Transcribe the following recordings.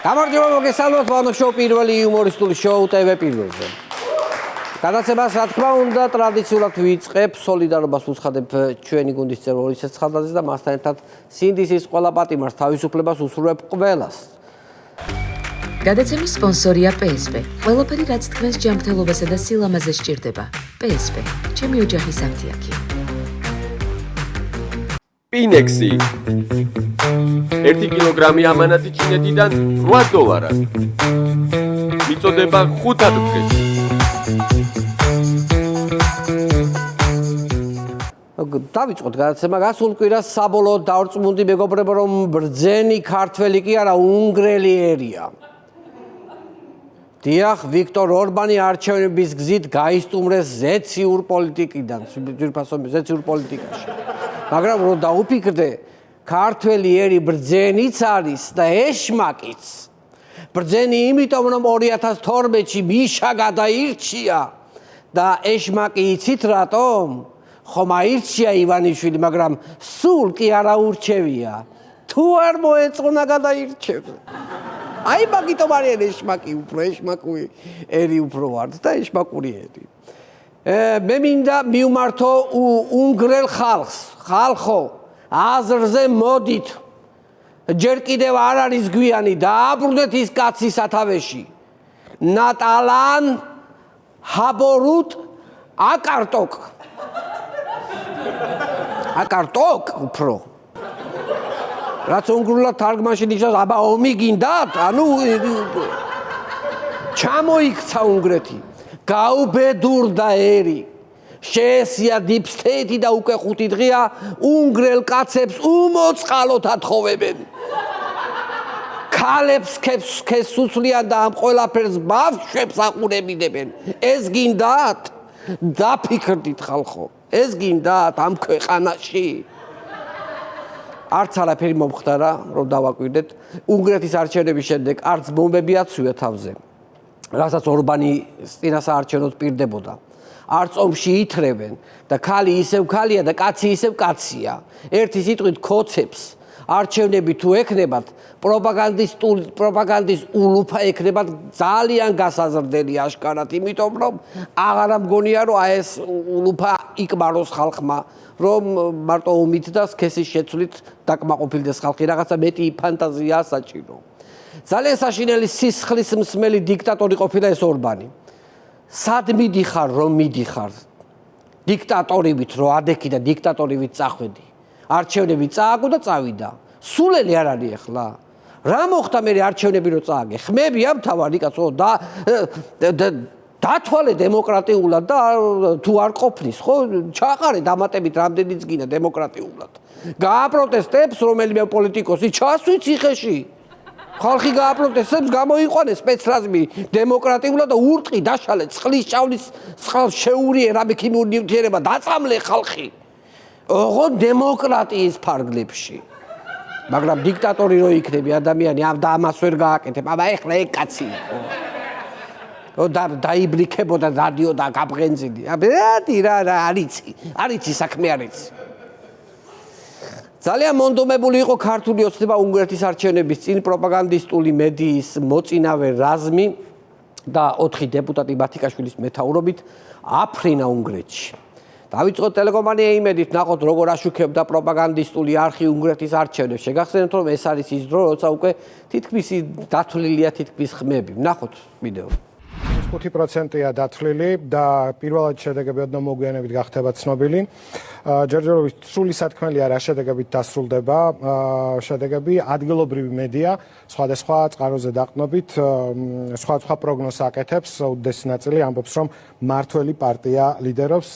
გამარჯობა მოგესალმოთ ბანოშოუ პირველი იუმორისტული შოუ TV პირველზე. გადაცემას რა თქმა უნდა ტრადიციულად ვიწყებ სოლიდარობას უცხადებ ჩვენი გუნდის წევრ ორისეს ცხადაძეს და მასთან ერთად სინდისის ყველა პატიმარს თავისუფლებას უსურვებ ყველას. გადაცემის სპონსორია PSP. ყველაფერი რაც თქვენს ჯანმრთელობასა და სილამაზეს სჭირდება. PSP. ჩემი ოჯახის აფთიაქი. Pinexi 1 კილოგრამი ამანათი ჩინეთიდან $8. მიწოდება 5 დღეს. დავიწყოთ გადაცემა გასულ კვირას საბოლოოდ დავრწმუნდი მეგობრებო რომ ბრძენი ქართველი კი არა უნგრელი ერია. დიახ, ვიქტორ ორბანი არჩევნების გზით გაისტუმრეს ზეციურ პოლიტიკიდან, ზეციურ პოლიტიკაში. მაგრამ რო დაუფიქრდე, ქართველი ერი ბრძენიც არის და ეშმაკიც. ბრძენი იმიტომ რომ 2012-ში მიშა გადაირჩია და ეშმაკი იცით რატომ? ხომ აირჩია ივანიშვილი, მაგრამ სულ კი არა ურჩევია. თუ არ მოეწონა გადაირჩევს. აი მაგიტომ არის ეშმაკი უფრო ეშმაკური ერი უფრო ვართ და ეშმაკური ერი. მე მინდა მივმართო უნგრელ ხალხს. ხალხო, აზრზე მოდით. ჯერ კიდევ არ არის გვიანი, დააბრუნეთ ის კაცი სათავეში. ნატალან ჰაბორუტ აკარტოკ. აკარტოკ უფრო. რაც უნგრულად თარგმანში ნიშნავს, აბა ომი გინდათ? ანუ ჩამოიქცა უნგრეთი. გაუბედურდა ერი. შეესია deep state და უკვე 5 დღეა უნგრელ კაცებს უმოწყალოდ ათხოვებენ. ქალებს სქესს უცვლიან და ამ ყველაფერს ბავშვებს აყურებინებენ. ეს გინდათ? დაფიქრდით ხალხო. ეს გინდათ ამ ქვეყანაში? არც არაფერი მომხდარა, რომ დავაკვირდეთ. უნგრეთის არჩევნების შემდეგ არც ბომბები აცვია თავზე. რასაც ორბანი წინასაარჩევნოდ პირდებოდა. არც ომში ითრევენ და ქალი ისევ ქალია და კაცი ისევ კაცია. ერთი სიტყვით ქოცებს არჩევნები თუ ექნებათ, პროპაგანდის ულუფა ექნებათ ძალიან გასაზრდელი აშკარად, იმიტომ რომ აღარა მგონია რომ ეს ულუფა იკმაროს ხალხმა, რომ მარტო ომით და სქესის შეცვლით დაკმაყოფილდეს ხალხი, რაღაცა მეტი ფანტაზია საჭირო. ძალიან საშინელი სისხლის მსმელი დიქტატორი ყოფილა ეს ორბანი. სად მიდიხარ რომ მიდიხარ? დიქტატორივით რო ადექი და დიქტატორივით წახვედი. არჩევნები წააგო და წავიდა. სულელი არ არის ახლა. რა მოხდა მე არჩევნები რო წააგე? ხმებია მთავარი კაცო და დათვალე დემოკრატიულად და თუ არ ყოფნის, ხო? ჩაყარე დამატებით რამდენიც გინდა დემოკრატიულად. გააპროტესტებს რომელიმე პოლიტიკოსი ჩასვი ციხეში. ხალხი გააპროტესტებს, გამოიყვანეს სპეცრაზმი დემოკრატიულად და ურტყი დაშალე წყლის ჭავლის შეურიე რამე ქიმიური ნივთიერება დაწამლე ხალხი. ოღონდ დემოკრატიის ფარგლებში. მაგრამ დიქტატორი რო იქნები ადამიანი და ამას ვერ გააკეთებ. აბა ეხლა ეგ კაცი იყო. დაიბრიქებოდა რადიო და გაბღენზიდი. აბა რა არიცი საქმე არიცი. ძალიან მონდომებული იყო ქართული ოცნება უნგრეთის არჩევნების წინ პროპაგანდისტული მედიის მოწინავე რაზმი და 4 დეპუტატი ბათიკაშვილის მეთაურობით აფრინა უნგრეთში. დავიწყოთ ტელეკომპანია იმედით ნახოთ როგორ აშუქებდა პროპაგანდისტული არხი უნგრეთის არჩევნებს. შეგახსენებთ რომ ეს არის ის დრო, როცა უკვე თითქმის დათვლილია თითქმის ხმები. ნახოთ ვიდეო. 5%-ია დათვლილი და პირველად შედეგები ოდნავ მოგვიანებით გახდება ცნობილი. ჯერჯერობით სრული სათქმელი არა შედეგებით დასრულდება. შედეგები ადგილობრივი მედია სხვადასხვა წყაროზე დაყრდნობით სხვადასხვა პროგნოზს აკეთებს. უდიდესი ნაწილი ამბობს რომ მართველი პარტია ლიდერობს.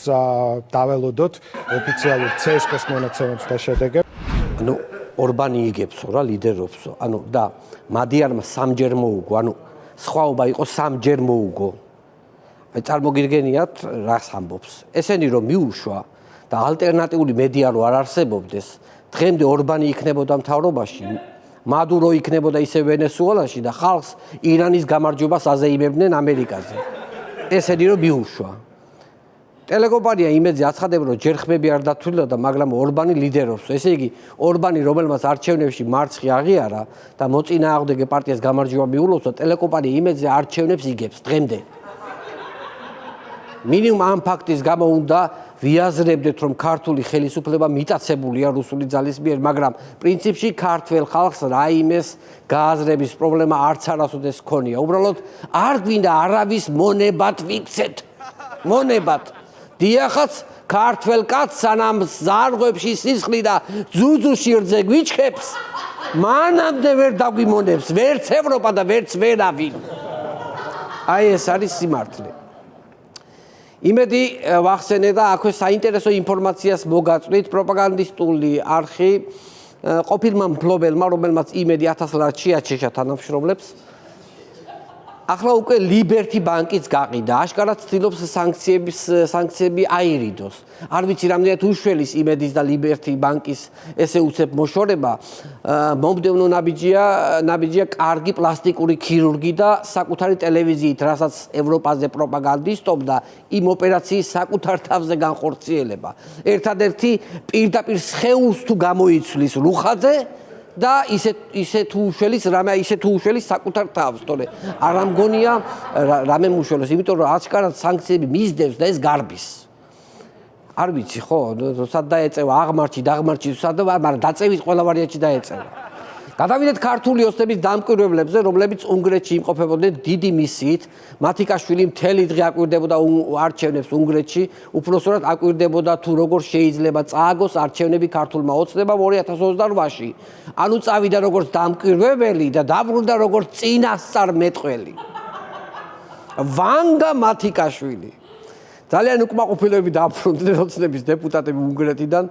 დაველოდოთ ოფიციალურ CSK-ს მონაცემებს და შედეგებს. ანუ ორბანი იგებსო რა ლიდერობსო. ანუ და მადიარმა სამჯერ მოუგო. ანუ სხვაობა იყო სამჯერ მოუგო. აი წარმოგიდგენიათ რას ამბობს. ესენი რომ მიუშვა და ალტერნატიული მედია რო არ არსებობდეს, დღემდე ორბანი იქნებოდა მთავრობაში, მადურო იქნებოდა ისე ვენესუელაში და ხალხს ირანის გამარჯვებას აზეიმებდნენ ამერიკაზე. ესენი რომ მიუშვა. ტელეკომპანია იმედზე აცხადება, რომ ჯერ ხმები არ დათვლილოდა, მაგრამ ორბანი ლიდერობს. ესე იგი, ორბანი, რომელმაც არჩევნებში მარცხი აღიარა და მოწინააღმდეგე პარტიას გამარჯვება მიულოცა, ტელეკომპანია იმედზე არჩევნებს იგებს დღემდე. მინიმუმ ამ ფაქტის გამო უნდა ვიაზრებდეთ, რომ ქართული ხელისუფლება მიტაცებულია რუსული ძალის მიერ, მაგრამ პრინციპში ქართველ ხალხს რაიმეს გააზრების პრობლემა არც არასოდეს ჰქონია. უბრალოდ არ გვინდა არავის მონებად ვიქცეთ. მონებად. დიახაც ქართველ კაცს სანამ ზარღვებში სისხლი და ძუძუ შირძე გვიჩხებს, მანამდე ვერ დაგვიმონებს, ვერც ევროპა და ვერც ვერავინ. აი ეს არის სიმართლე. იმედი ვახსენე და აქვე საინტერესო ინფორმაციას მოგაწვით პროპაგანდისტული არხი ყოფილმა მფლობელმა, რომელმაც იმედი 1000 ლარად შეაჩეშა თანამშრომლებს. ახლა უკვე ლიბერთი ბანკიც გაყიდა, აშკარად ცდილობს სანქციები აირიდოს. არ ვიცი რამდენად უშველის იმედის და ლიბერთი ბანკის ესე უცებ მოშორება. მომდევნო ნაბიჯია კარგი პლასტიკური ქირურგი და საკუთარი ტელევიზიით, რასაც ევროპაზე პროპაგანდისტობდა, იმ ოპერაციის საკუთარ თავზე განხორციელება. ერთადერთი პირდაპირ სხეულს თუ გამოიცვლის რუხაძე და ისე თუ უშველის საკუთარ თავს, თორე არ ამგონია რამე უშველოს, იმიტომ რომ აშკარად სანქციები მისდევს და ეს გარბის. არ ვიცი ხო, სად დაეწევა აღმარჩი, მაგრამ დაწევის ყველა ვარიანტი დაეწევა. გადავიდეთ ქართული ოცნების დამკვირვებლებზე, რომლებიც უნგრეთში იმყოფებოდნენ დიდი მისიით. მათიკაშვილი მთელი დღე აკვირდებოდა არჩევნებს უნგრეთში, უпроსტად აკვირდებოდა თუ როგორ შეიძლება წააგოს არჩევნები ქართულმა ოცნებამ 2028-ში. ანუ წავიდა როგორც დამკვირვებელი და დაბრუნდა როგორც წინასწარმეტყველი. ვანგა მათიკაშვილი. ძალიან უკმაყოფილოები დაბრუნდნენ ოცნების დეპუტატები უნგრეთიდან.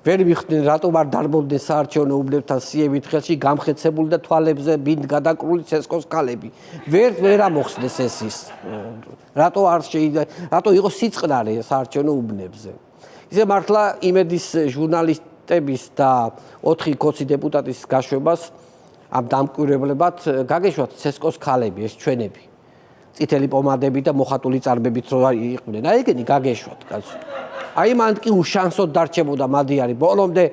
ვერ მიხდნენ რატომ არ დარბობდნენ საარჩევნო უბნებთან სიებით ხელში გამხეცებული და თვალებზე ბინდ გადაკრული ცესკოს ქალები. ვერ ამოხსნეს ეს ის. რატო იყო სიწყნარე საარჩევნო უბნებზე. ისე მართლა იმედის ჟურნალისტების და 4 ქოცი დეპუტატის გაშვებას ამ დამკვირვებლებად გაგეშვათ ცესკოს ქალები, ეს ჩვენები. წითელი პომადები და მოხატული წარბებით რო იყვნენ. აი ეგენი გაგეშვათ, კაცო. აი მან კი უშანსოდ დარჩებოდა მადიარი, ბოლომდე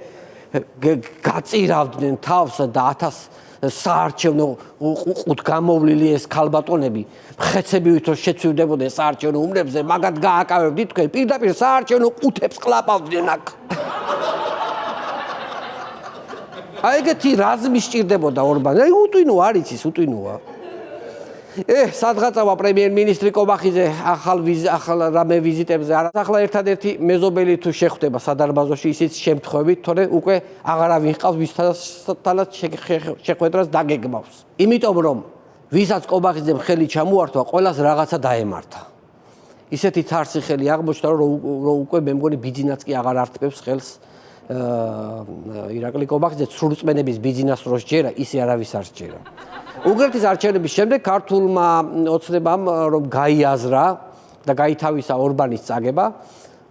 გაწირავდნენ თავს და 1000 საარჩევნო ყუთ გამოვლილი ეს ქალბატონები მხეცებივით რომ შეცვივდებოდნენ საარჩევნო უბნებზე, მაგათ გააკავებდით თქვენ, პირდაპირ საარჩევნო ყუთებს კლაპავდნენ აქ. აი ეგეთი რაზმი სჭირდებოდა ორბანს. აი უტვინო არ იცის, უტვინოა. სადღაცაა პრემიერ-მინისტრი კობახიძე ახალ რამე ვიზიტებზე არა. ახლა ერთადერთი მეზობელი თუ შეხვდება სადარბაზოში, ისიც შემთხვევით, თორე უკვე აღარავინ ჰყავს ვისთანაც შეხვედრას დაგეგმავს. იმიტომ რომ ვისაც კობახიძემ ხელი ჩამოართვა, ყველას რაღაცა დაემართა. ისეთი თარსი ხელი აღმოჩნდა, რომ უკვე მე მგონი ბიძინაც კი აღარ ართმევს ხელს ირაკლი კობახიძე სრულწმენების ბიძინას რო სჯერა, ისე არავის არ სჯერა. უნგრეთის არჩევნების შემდეგ ქართულმა ოცნებამ რომ გაიაზრა და გაითავისა ორბანის წაგება,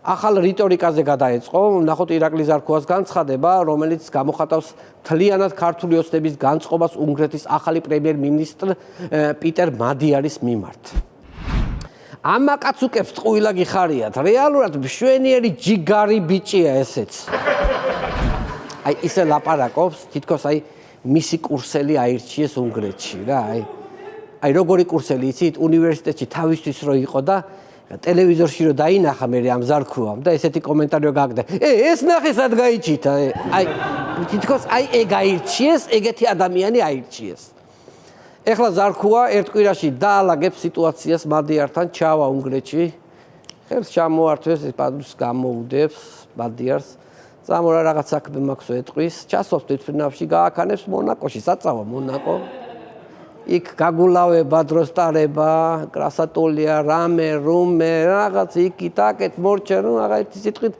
ახალ რიტორიკაზე გადაეწყო, ნახოთ ირაკლი ზარქუას განცხადება, რომელიც გამოხატავს მთლიანად ქართული ოცნების განწყობას უნგრეთის ახალი პრემიერ-მინისტრ პიტერ მადიარის მიმართ. ამაკაც უკებს ტყუილა გიხარიათ, რეალურად მშვენიერი ჯიგარი ბიჭია ესეც. აი ისე ლაპარაკობს, თითქოს აი მისი კურსელი აირჩიეს უნგრეთში რა, აი როგორი კურსელი იცით, უნივერსიტეტში თავისთვის რო იყო და ტელევიზორში რო დაინახა მე ამ ზარქუამ და ესეთი კომენტარი გააკეთა. ეს ნახე სად გაიჩითა, აი თითქოს აი ეგ აირჩიეს, ეგეთი ადამიანი აირჩიეს. ეხლა ზარქუა ერთ კვირაში დაალაგებს სიტუაციას მადიართან, ჩავა უნგრეთში. ხელს ჩამოართვეს, პადუს გამოუდებს მადიარს. წამორა რაღაც საქმე მაქვს ეტყვის, ჩასვავს თვითმფრინავში, გააქანებს მონაკოში, საწავა მონაკო. იქ გაგულავება, დროსტარება, კრასატოლია, რამე, რუმე, რაღაც იქით-აქეთ მორჩა, ნუ რაღაც ერთი სიტყვით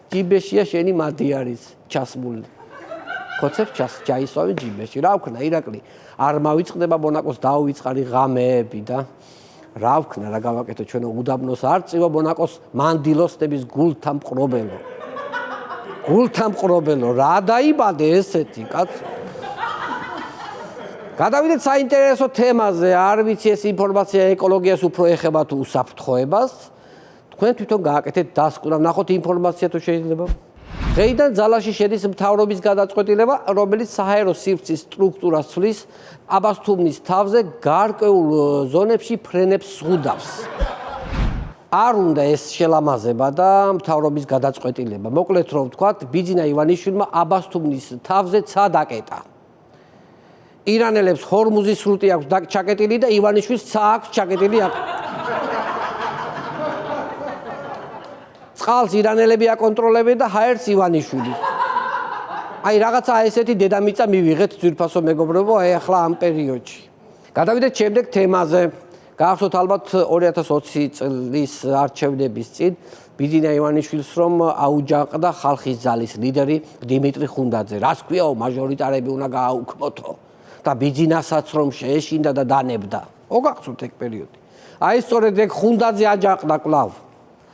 ჯიბეშია შენი მადიარის ჩასმული. ხოცებს ჩაისვავენ ჯიბეში. რა ვქნა ირაკლი? არ მავიწყდება მონაკოს დაუვიწყარი ღამეები და რა ვქნა, რა გავაკეთო ჩვენო უდაბნოს არ წივა მონაკოს მანდილოსნების გულთა მყრობელო. გულთა მყრობელო, რა დაიბადე ესეთი, კაცო. გადავიდეთ საინტერესო თემაზე, არ ვიცი ეს ინფორმაცია ეკოლოგიას უფრო ეხება თუ უსაფრთხოებას. თქვენ თვითონ გააკეთეთ დასკვნა, ნახოთ ინფორმაცია თუ შეიძლება. დღეიდან ძალაში შედის მთავრობის გადაწყვეტილება, რომელიც საჰაერო სივრცის სტრუქტურას ცვლის, აბასთუმნის თავზე გარკვეულ ზონებში ფრენებს ზღუდავს. არ უნდა ეს შელამაზება და მთავრობის გადაწყვეტილება. მოკლედ რომ ვთქვათ, ბიძინა ივანიშვილმა აბასთუმნის თავზე ცა დაკეტა. ირანელებს ჰორმუზის სრუტი აქვს ჩაკეტილი და ივანიშვილს ცა აქვს ჩაკეტილი აქ. წყალს ირანელები აკონტროლებენ და ჰაერს ივანიშვილი. აი რაღაცა ესეთი დედამიწა მივიღეთ ძვირფასო მეგობრებო, აი ახლა ამ პერიოდში. გადავიდეთ შემდეგ თემაზე. გახსოვთ ალბათ 2020 წლის არჩევნების წინ ბიძინა ივანიშვილს რომ აუჯანყდა ხალხის ძალის ლიდერი დიმიტრი ხუნდაძე. რას ქვიაო, მაჟორიტარები უნდა გააუქმოთო და ბიძინასაც რომ შეეშინდა და დანებდა. მოგახსოვთ ეგ პერიოდი. აი სწორედ ეგ ხუნდაძე აჯანყდა კვლავ.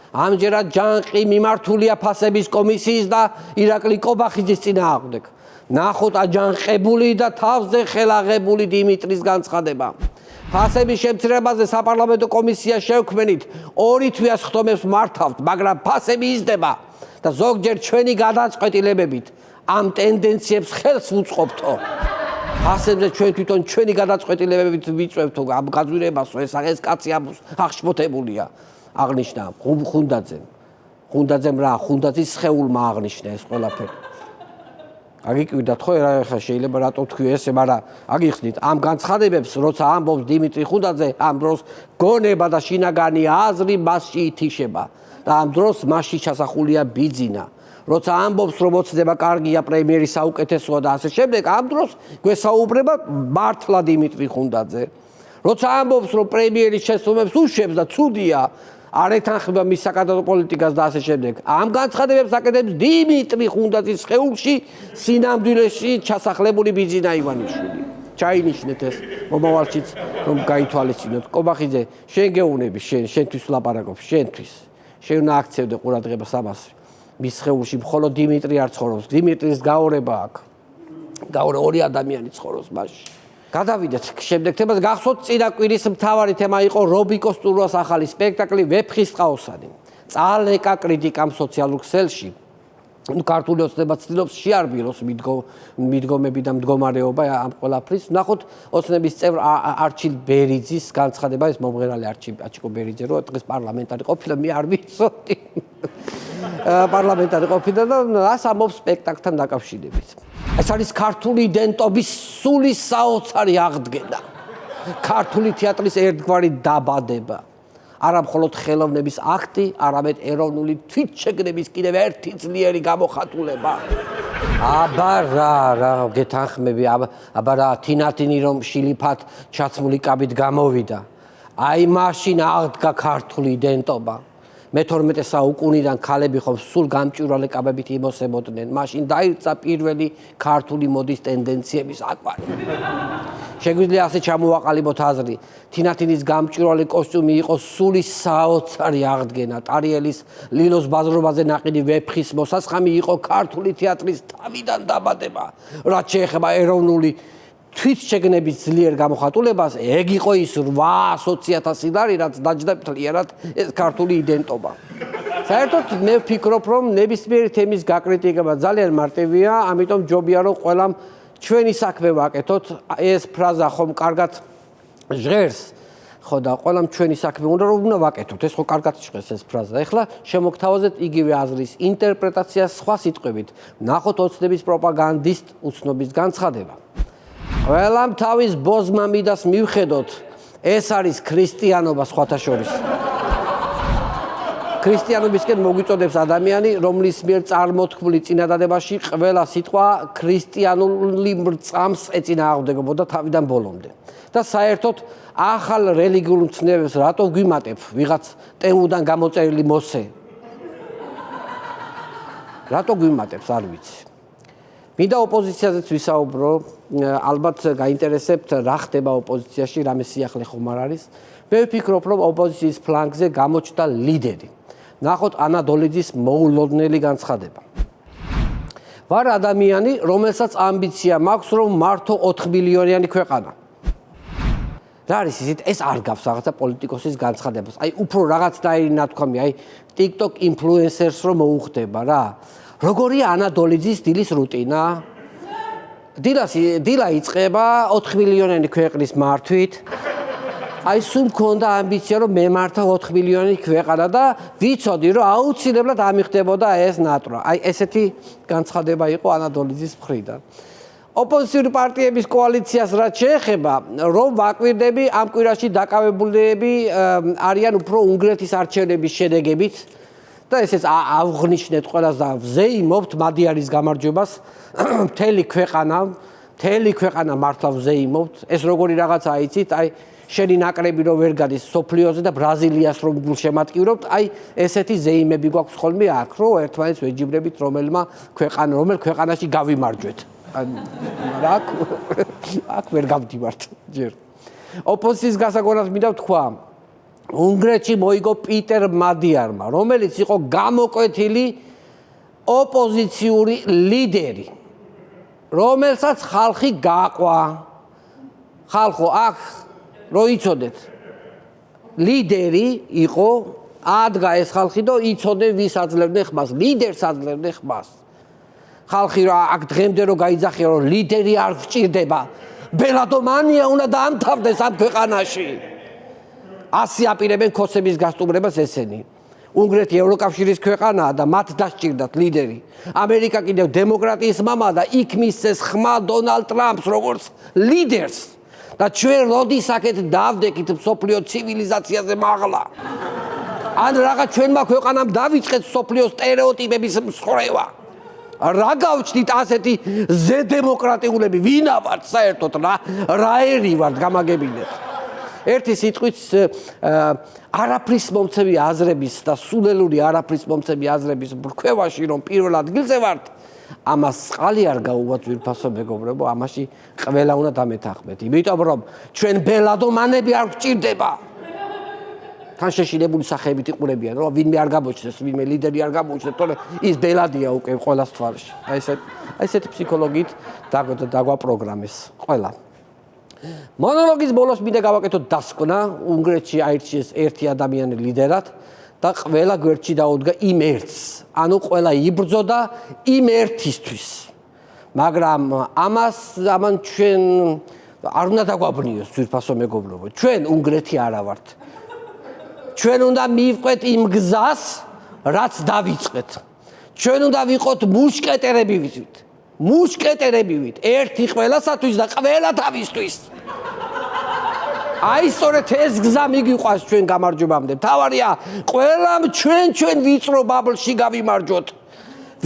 ამჯერად ჯანყი მიმართულია ფასების კომისიის და ირაკლი კობახიძის წინააღმდეგ. ნახოთ აჯანყებული და თავზე ხელაღებული დიმიტრის განცხადება. ფასების შემცირებაზე საპარლამენტო კომისია შევქმნით, 2 თვეას ხტომებს მართავთ, მაგრამ ფასები იზრდება და ზოგჯერ ჩვენი გადაწყვეტილებებით ამ ტენდენციებს ხელს ვუწყობთო. ფასებზე ჩვენ თვითონ ჩვენი გადაწყვეტილებებით ვიწევთო ამ გაძვირებასო, ეს კაცი აღშფოთებულია. აღნიშნა ხუნდაძემ რა, ხუნდაძის სხეულმა აღნიშნა ეს ყველაფერი. აგიკვირდათ ხო, ახლა შეიძლება რატო თქვი ესე, მაგრამ აგიხსნით ამ განცხადებებს, როცა ამბობს დიმიტრი ხუნდაძე, ამ დროს გონება და შინაგანი აზრი მასში ითიშება და ამ დროს მასში ჩასახულია ბიძინა. როცა ამბობს, რომ ოცნება კარგია, პრემიერი საუკეთესოა და ასე შემდეგ, ამ დროს გვესაუბრება მართლა დიმიტრი ხუნდაძე. როცა ამბობს, რომ პრემიერი შესრულებს უშვებს და ცუდია, არ ეთანხმება მის საკადრო პოლიტიკას და ასე შემდეგ. ამ განცხადებებს აკეთებს დიმიტრი ხუნდაძის სხეულში სინამდვილეში ჩასახლებული ბიძინა ივანიშვილი. ჩაინიშნეთ ეს მომავალშიც რომ გაითვალისწინოთ. კობახიძე, შენ გეუბნები, შენთვის ვლაპარაკობ, შენთვის. შენ უნდა აქცევდე ყურადღებას ამას. მის სხეულში მხოლოდ დიმიტრი არ ცხოვრობს. დიმიტრის გაორება აქვს. გაორე ორი ადამიანი ცხოვრობს მასში. გადავიდეთ შემდეგ თემას. გახსოვთ წინა კვირის მთავარი თემა იყო რობიკო სტურუას ახალი სპექტაკლი ვეფხისტყაოსანი. წალეკა კრიტიკამ სოციალურ ქსელში. ქართული ოცნება ცდილობს შეარბილოს მიდგომები და მდგომარეობა ამ ყველაფრის. ნახოთ ოცნების წევრ არჩილ ბერიძის განცხადება, ეს მომღერალი არჩილ ბერიძე რო დღეს პარლამენტარი ყოფილა, მე არ ვიცოდი. პარლამენტარი ყოფილა და რას ამბობს სპექტაკლთან დაკავშირებით. ეს არის ქართული იდენტობის სულის საოცარი აღდგენა. ქართული თეატრის ერთგვარი დაბადება. არა მხოლოდ ხელოვნების აქტი, არამედ ეროვნული თვითშეგნების კიდევ ერთი ძლიერი გამოხატულება. აბა რა გეთანხმები, აბა რა თინათინი რომ შილიფად ჩაცმული კაბით გამოვიდა. აი მაშინ აღდგა ქართული იდენტობა. მე-12 საუკუნიდან ქალები ხომ სულ გამჭვირვალე კაბებით იმოსებოდნენ. მაშინ დაიწყო პირველი ქართული მოდის ტენდენციების აკვარი. შეგვიძლია ასე ჩამოვაყალიბოთ აზრი. თინათინის გამჭვირვალე კოსტიუმი იყო სულის საოცარი აღდგენა. ტარიელის ლილოს ბაზრობაზე ნაყიდი ვეფხის მოსასხამი იყო ქართული თეატრის თავიდან დაბადება. რაც შეეხება ეროვნული თვითშეგნების ძლიერ გამოხატულებას, ეგ იყო ის 800,000 ლარი, რაც დაჯდა მთლიანად ეს ქართული იდენტობა. საერთოდ მე ვფიქრობ, რომ ნებისმიერი თემის გაკრიტიკება ძალიან მარტივია, ამიტომ ჯობია რომ ყველამ ჩვენი საქმე ვაკეთოთ. ეს ფრაზა ხომ კარგად ჟღერს, ხო და ყველამ ჩვენი საქმე უნდა ვაკეთოთ. ეს ხო კარგად ჟღერს ეს ფრაზა. ეხლა შემოგთავაზეთ იგივე აზრის ინტერპრეტაცია სხვა სიტყვებით. ნახოთ ოცნების პროპაგანდისტ უცნობის განცხადება. ყველამ თავის ბოზმამიდას მივხედოთ, ეს არის ქრისტიანობა სხვათა შორის. ქრისტიანობისკენ მოგვიწოდებს ადამიანი, რომლის მიერ წარმოთქმული წინადადებაში ყველა სიტყვა ქრისტიანული მრწამს ეწინააღმდეგებოდა თავიდან ბოლომდე. და საერთოდ ახალ რელიგიურ მცნებებს რატო გვიმატებ ვიღაც ტემუდან გამოწერილი მოსე? რატო გვიმატებს, არ ვიცი. მინდა ოპოზიციაზეც ვისაუბრო, ალბათ გაინტერესებთ რა ხდება ოპოზიციაში, რამე სიახლე ხომ არ არის. მე ვფიქრობ, რომ ოპოზიციის ფლანგზე გამოჩნდა ლიდერი. ნახოთ ანა დოლიძის მოულოდნელი განცხადება. ვარ ადამიანი, რომელსაც ამბიცია მაქვს, რომ მართო 4 მილიონიანი ქვეყანა. რა არის ისეთ ეს არ გავს რაღაცა პოლიტიკოსის განცხადებას. აი უფრო რაღაცნაირი ნათქვამი, აი TikTok influencers რომ მოუხდება რა. როგორია ანადოლიძის დილის რუტინა? დილა იწყება 4 მილიონიანი ქვეყნის მართვით. აი სულ მქონდა ამბიცია რომ მემართა 4 მილიონი ქვეყანა და ვიცოდი რომ აუცილებლად ამიხდებოდა ეს ნატვრა. აი ესეთი განცხადება იყო ანადოლიძის მხრიდან. ოპოზიციური პარტიების კოალიციას რაც შეეხება, რომ ვაკვირდები ამ კვირაში დაკავებულები არიან უფრო უნგრეთის არჩევნების შედეგებით და ესეც ავღნიშნეთ ყველას და ვზეიმობთ მადიარის გამარჯვებას მთელი ქვეყანა მართლა ვზეიმობთ. ეს როგორი რაღაცაა იცით, აი შენი ნაკრები რომ ვერ გადის სოფლიოზე და ბრაზილიას რომ გულშემატკივრობთ, აი ესეთი ზეიმები გვაქვს ხოლმე აქ, რომ ერთმანეთს ვეჯიბრებით რომელ ქვეყანაში გავიმარჯვეთ. აქ ვერ გავდივართ ჯერ. ოპოზიციის გასაგონად მინდა ვთქვა, უნგრეთში მოიგო პიტერ მადიარმა, რომელიც იყო გამოკვეთილი ოპოზიციური ლიდერი, რომელსაც ხალხი გაყვა. ხალხო აქ რო იცოდეთ, ლიდერი იყო, ადგა ეს ხალხი და იცოდნენ ვის აძლევდნენ ხმას, ლიდერს აძლევდნენ ხმას. ხალხი რა აქ დღემდე რო გაიძახია რომ ლიდერი არ გვჭირდება, ბელადომანია უნდა დაამთავრდეს ამ ქვეყანაში. ასე აპირებენ ქოსების გასტუმრებას ესენი. უნგრეთი ევროკავშირის ქვეყანაა და მათ დასჭირდათ ლიდერი. ამერიკა კიდევ დემოკრატიის მამაა და იქ მისცეს ხმა დონალდ ტრამპს როგორც ლიდერს. და ჩვენ როდის აქეთ დავდექით მსოფლიო ცივილიზაციაზე მაღლა? ან რაღაც ჩვენმა ქვეყანამ დავიწყეთ მსოფლიო სტერეოტიპების მსხრევა. რა გავჩნით ასეთი ზედემოკრატიულები, ვინა ვართ საერთოდ რა ერი ვართ გამაგებინეთ. ერთი სიტყვით არაფრის მომცემი აზრების და სულელური არაფრის მომცემი აზრების ბრქვევაში რომ პირველ ადგილზე ვართ, ამას წყალი არ გაუვათ ძვირფასო მეგობრებო, ამაში ყველა უნდა დამეთანხმეთ. იმიტომ რომ ჩვენ ბელადომანები არ გვჭირდება. თან შეშინებული სახეებით იყურებიან, რომ ვინმე არ გამოჩნდეს, ვინმე ლიდერი არ გამოჩნდეს, თორე ის ბელადია უკვე ყველას თვალში. აი ესეთი ფსიქოლოგიით დაგვაპროგრამეს ყველა. მონოლოგის ბოლოს მინდა გავაკეთოთ დასკვნა, უნგრეთში აირჩიეს ერთი ადამიანი ლიდერად და ყველა გვერდში დაუდგა იმ ერთს. ანუ ყველა იბრძოდა იმ ერთისთვის. მაგრამ ამან ჩვენ არ უნდა დაგვაბნიოს ძვირფასო მეგობრებო. ჩვენ უნგრეთი არა ვართ. ჩვენ უნდა მივყვეთ იმ გზას, რაც დავიწყეთ. ჩვენ უნდა ვიყოთ მუშკეტერები, ერთი ყველასათვის და ყველა თავისთვის. აი სწორედ ეს გზა მიგიყვას ჩვენ გამარჯვებამდე. თავარია ყველამ ჩვენ ვიწრო ბაბლში გავიმარჯვოთ.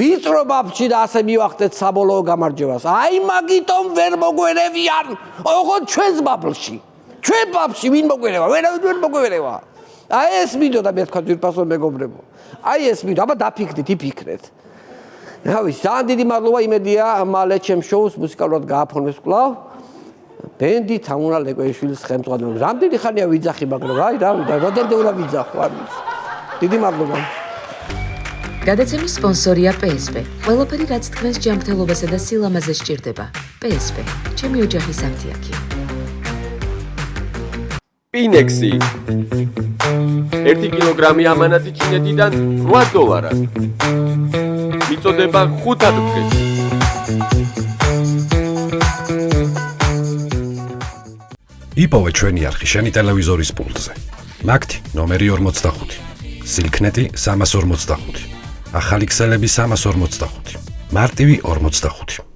ვიწრო ბაბლში და ასე მივახდეთ საბოლოო გამარჯვებას. აი მაგიტომ ვერ მოგვერევიან, ოღონდ ჩვენს ბაბლში. ჩვენ ბაბლში ვინ მოგვერევა? ვერავინ ვერ მოგვერევა. აი ეს მინდოდა მე თქვა ძვირფასო მეგობრებო. აი ეს მინდოდა, აბა დაფიქრდით, იფიქრეთ. რავი, ძალიან დიდი მადლობა, იმედია მალე ჩემს შოუს მუსიკალურად გააფორმებს კვლავ. ბენდი თამუნა ლეკვეიშვილის ხელმძღვანელობით. რამდენი ხანია ვიძახი, მაგრამ აი რავი, და როდემდე უნდა ვიძახო, არ ვიცი. დიდი მადლობა. გადაცემის სპონსორია PSP. ყველაფერი რაც თქვენს ჯანმრთელობასა და სილამაზეს სჭირდება. PSP. ჩემი ოჯახის აფთიაქი. Pinex-ი 1 კილოგრამი ამანათი ჩინეთიდან $8. მიწოდება 5 დღეს. იპოვე ჩვენი არხი შენი ტელევიზორის პულტზე. მაგთი ნომერი 45. სილქნეტი 345. ახალი ქსელები 345. მარტივი 45.